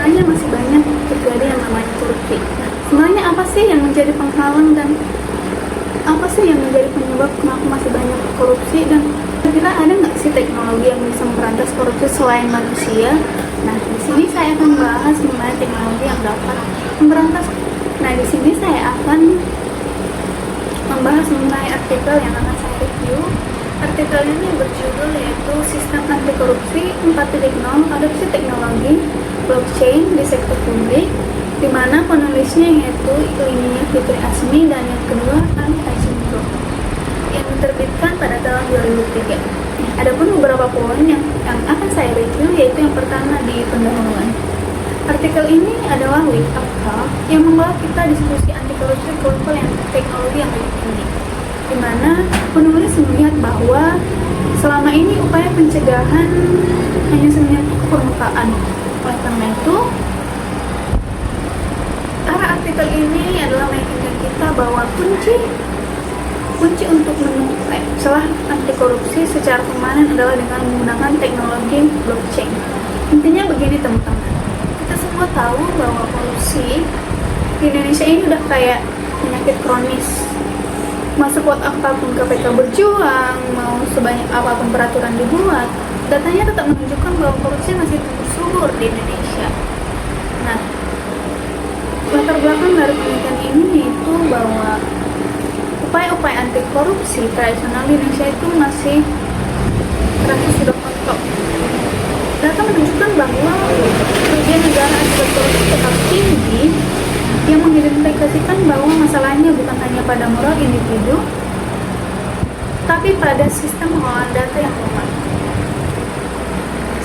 makanya masih banyak terjadi yang namanya korupsi. Nah, sebenarnya apa sih yang menjadi penghalang dan apa sih yang menjadi penyebab kenapa masih banyak korupsi, dan kira-kira ada nggak sih teknologi yang bisa memberantas korupsi selain manusia? Nah, di sini saya akan bahas mengenai teknologi yang dapat memberantas. Nah, di sini saya akan membahas mengenai artikel yang akan saya review. Artikel ini berjudul yaitu Sistem Anti Korupsi 4.0 Adopsi Teknologi Blockchain di Sektor Publik, di mana penulisnya yaitu Ilmiah Fitri Asmi dan yang kedua Taisundro, yang diterbitkan pada tahun 2003. Adapun beberapa poin yang akan saya review, yaitu yang pertama di pendahuluan. Artikel ini adalah wake up call yang membawa kita diskusi anti korupsi ke level yang teknologi yang lebih tinggi, di mana penulis melihat bahwa selama ini upaya pencegahan hanya menyentuh permukaan. Oleh karena itu, arah artikel ini adalah meyakinkan kita bahwa kunci untuk mencapai celah anti korupsi secara permanen adalah dengan menggunakan teknologi blockchain. Intinya begini teman-teman, kita semua tahu bahwa korupsi di Indonesia ini udah kayak penyakit kronis. Mau sekuat apapun KPK berjuang, mau sebanyak apapun peraturan dibuat, datanya tetap menunjukkan bahwa korupsi masih terus subur di Indonesia. Nah, latar belakang dari penelitian ini yaitu bahwa upaya-upaya anti korupsi tradisional di Indonesia itu masih terasa sudah mentok. Data menunjukkan bahwa kerugian negara akibat korupsi tetap tinggi, yang mengidentifikasikan bahwa masalahnya bukan hanya pada moral individu, tapi pada sistem pengolahan data yang lemah.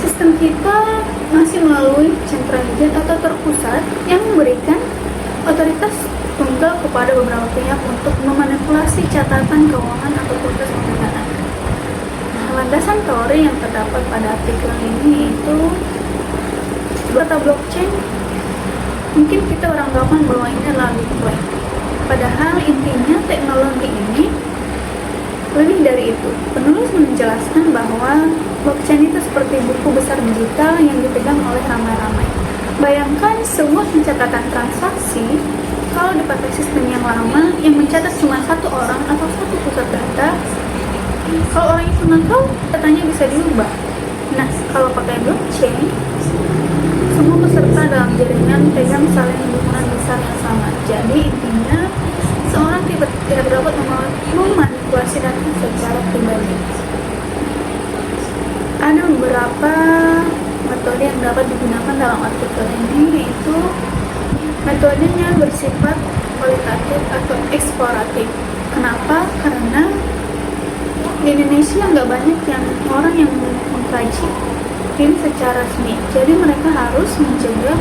Sistem kita masih melalui centralized atau terpusat yang memberikan otoritas tunggal kepada beberapa pihak untuk memanipulasi catatan keuangan atau proses pembiayaan. Nah, landasan teori yang terdapat pada artikel ini itu data blockchain. Mungkin kita orang gampang bahwa ini adalah Bitcoin. Padahal intinya teknologi ini lebih dari itu. Penulis menjelaskan bahwa blockchain itu seperti buku besar digital yang dipegang oleh ramai-ramai. Bayangkan sebuah pencatatan transaksi kalau dipakai sistem yang lama yang mencatat cuma satu orang atau satu pusat data. Kalau orang itu nakal, datanya bisa diubah. Nah, kalau pakai blockchain, semua peserta dalam jaringan pegang saling hubungan besar yang sama. Jadi intinya seorang tidak dapat memanipulasi data secara pribadi. Ada beberapa metode yang dapat digunakan dalam artikel ini, yaitu metodenya bersifat kualitatif atau eksploratif. Kenapa? Karena di Indonesia nggak banyak orang yang mengkaji ini secara resmi, jadi mereka harus mencegah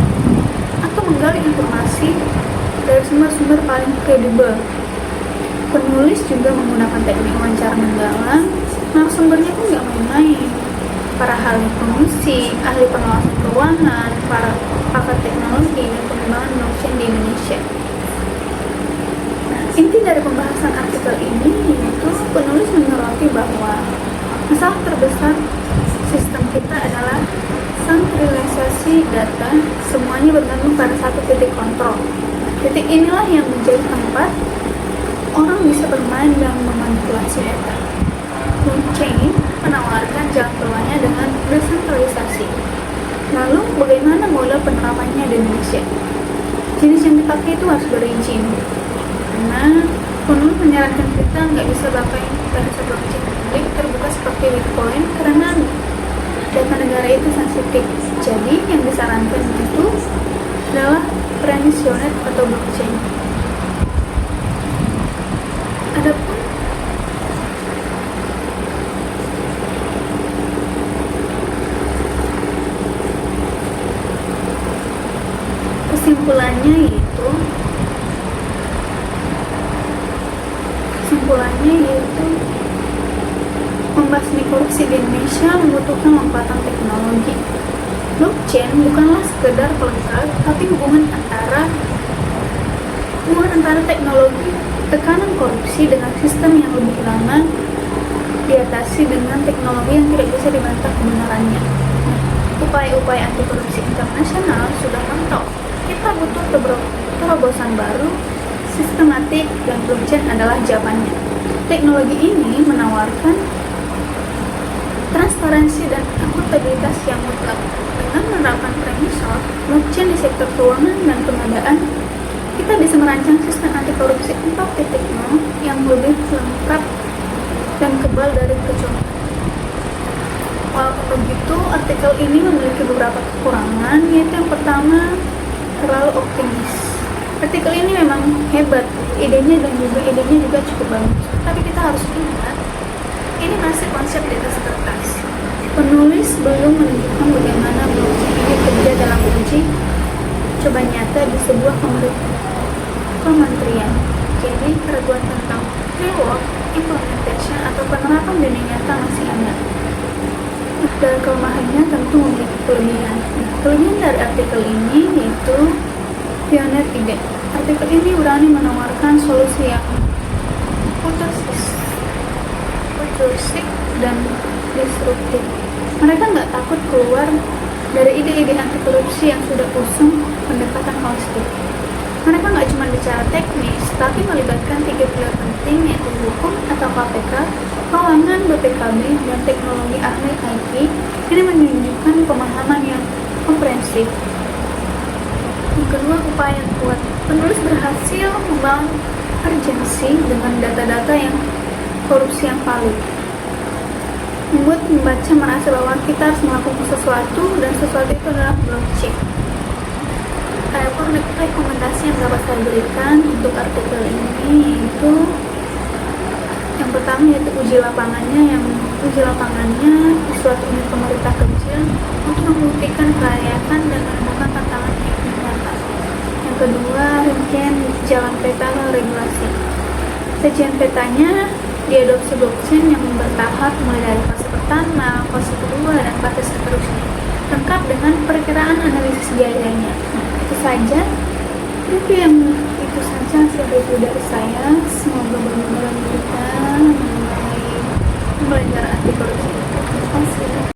atau menggali informasi dari sumber-sumber paling kredibel. Penulis juga menggunakan teknik wawancara mendalam. Narasumbernya pun nggak main-main. Para ahli musik, ahli pengawasan keuangan, para pakar teknologi dan pengembangan blockchain di Indonesia. Nah, inti dari pembahasan artikel ini yaitu penulis menyoroti bahwa masalah terbesar sistem kita adalah sentralisasi data. Semuanya bergantung pada satu titik kontrol. Titik inilah yang menjadi tempat orang bisa bermain dan memanipulasi data. Blockchain menawarkan jalan keluarnya dengan desentralisasi. Lalu bagaimana model penerapannya di Indonesia? Jenis yang dipakai itu harus berizin. Karena penulis menyarankan kita nggak bisa pakai data blockchain publik terbuka seperti Bitcoin karena data negara itu sensitif. Jadi yang disarankan itu adalah permissioned atau blockchain. Adapun kesimpulannya yaitu membasmi korupsi di Indonesia membutuhkan lompatan teknologi. Blockchain bukanlah sekedar pelengkap, tapi hubungan antara teknologi tekanan korupsi dengan sistem yang lebih lama diatasi dengan teknologi yang tidak bisa dibantah kebenarannya. upaya-upaya anti korupsi internasional sudah mentok. Kita butuh terobosan baru, sistematik, dan blockchain adalah jawabannya. Teknologi ini menawarkan transparansi dan akuntabilitas yang mutlak. Dengan menerapkan premisor, blockchain di sektor keuangan dan pengadaan, kita bisa merancang sistem anti korupsi 4.0 yang lebih lengkap dan kebal dari kecurangan. Walaupun begitu, artikel ini memiliki beberapa kekurangan, yaitu yang pertama, terlalu optimis. Artikel ini memang hebat, idenya juga cukup bagus. Tapi kita harus ingat, ini masih konsep di atas kertas. Penulis belum menunjukkan bagaimana blockchain ini bekerja dalam uji coba nyata di sebuah kementerian. Jadi keraguan tentang real world implementation atau penerapan dunia nyata masih ada. Dan kelemahannya tentu memiliki kelebihan. Kelebihan dari artikel ini yaitu pioner ide. Artikel ini berani menawarkan solusi yang futuristik dan disruptif. Mereka nggak takut keluar dari ide-ide anti korupsi yang sudah usung pendekatan holistik. Mereka nggak cuma bicara teknis, tapi melibatkan 3 pilar penting yaitu hukum atau KPK, keuangan BPKB, dan teknologi ahli IT. Ini menunjukkan pemahaman yang komprehensif. Yang kedua, upaya yang kuat. Penulis berhasil membangun urgensi dengan data-data yang korupsi yang valid, membuat pembaca merasa bahwa kita harus melakukan sesuatu dan sesuatu itu adalah blockchain. Rekomendasi yang dapat saya berikan untuk artikel ini yaitu yang pertama yaitu uji lapangannya di suatu unit pemerintah kecil untuk membuktikan kelayakan dan menemukan tantangan yang nyata. Yang kedua, rincian jalan peta regulasi. Sajian petanya diadopsi blockchain yang bertahap mulai dari fase pertama, fase kedua, dan fase seterusnya, lengkap dengan perkiraan analisis biayanya. Itu saja hasil review dari saya. Semoga bermanfaat kita mengenai belajar anti korupsi. Terima kasih.